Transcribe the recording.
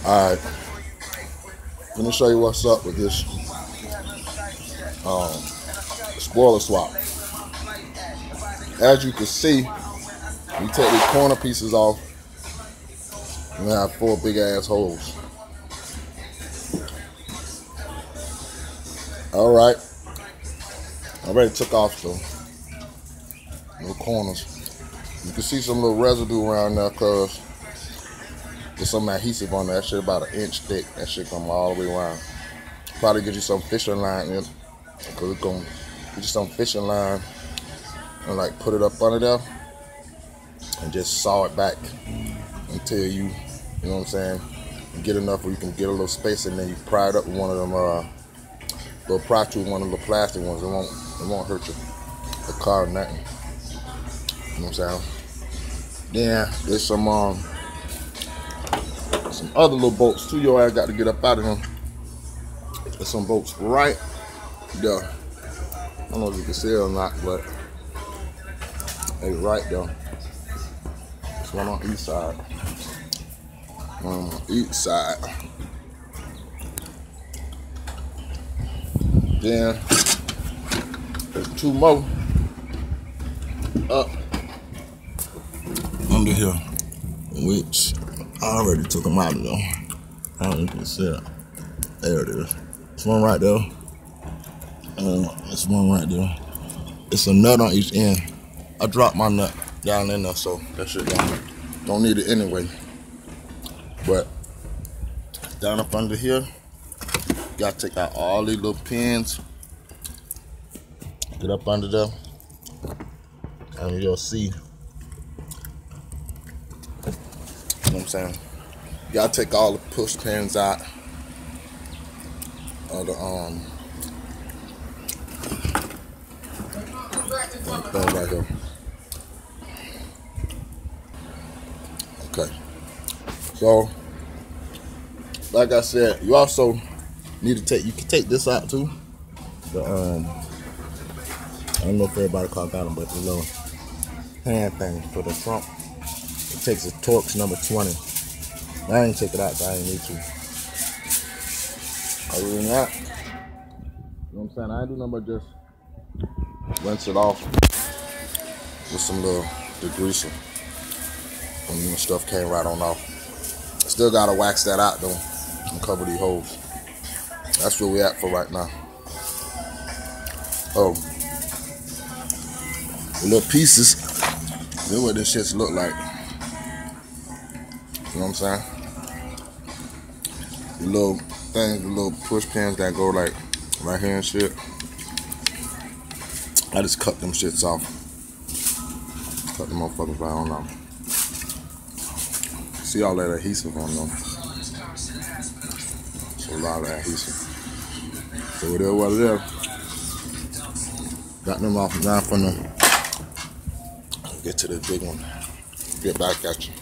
Alright, let me show you what's up with this spoiler swap. As you can see, you take these corner pieces off, and you have 4 big ass holes. Alright, I already took off the little corners. You can see some little residue around there because there's some adhesive on there. That shit about 1 inch thick. That shit come all the way around. Probably get you some fishing line in, because it's gonna get you some fishing line and like put it up under there and just saw it back until you know what I'm saying, get enough where you can get a little space, and then you pry it up with one of them little pry tool, one of the little plastic ones. It won't hurt the car or nothing. You know what I'm saying? Then there's some other little bolts too. Your ass got to get up out of them. There's some bolts right there. I don't know if you can see it or not, but they right there. There's one on each side. One on each side. Then there's 2 more up under here, which I already took them out of there. I don't know if you can see it. There it is. This one right there. This one right there. It's a nut on each end. I dropped my nut down in there, so that shit don't need it anyway. But down up under here, you gotta take out all these little pins. Get up under there, and you'll see. You know what I'm saying? You gotta take all the push pins out of the thing right here. Okay. So, like I said, you also need to take. You can take this out too. The I don't know if everybody caught that one, but the little hand thing for the front. It takes a Torx number 20. I ain't take it out, so I ain't need to. Other than that, you know what I'm saying? I ain't do nothing but just rinse it off with some little degreaser. And the stuff came right on off. Still gotta wax that out though and cover these holes. That's where we at for right now. Oh, the little pieces. This is what this shits look like. You know what I'm saying? The little things, the little push pins that go like right here and shit. I just cut them shits off. Cut them motherfuckers right on off. See all that adhesive on them. So a lot of adhesive. So it is what it is. Got them off now from the. Get to the big one. Get back at you.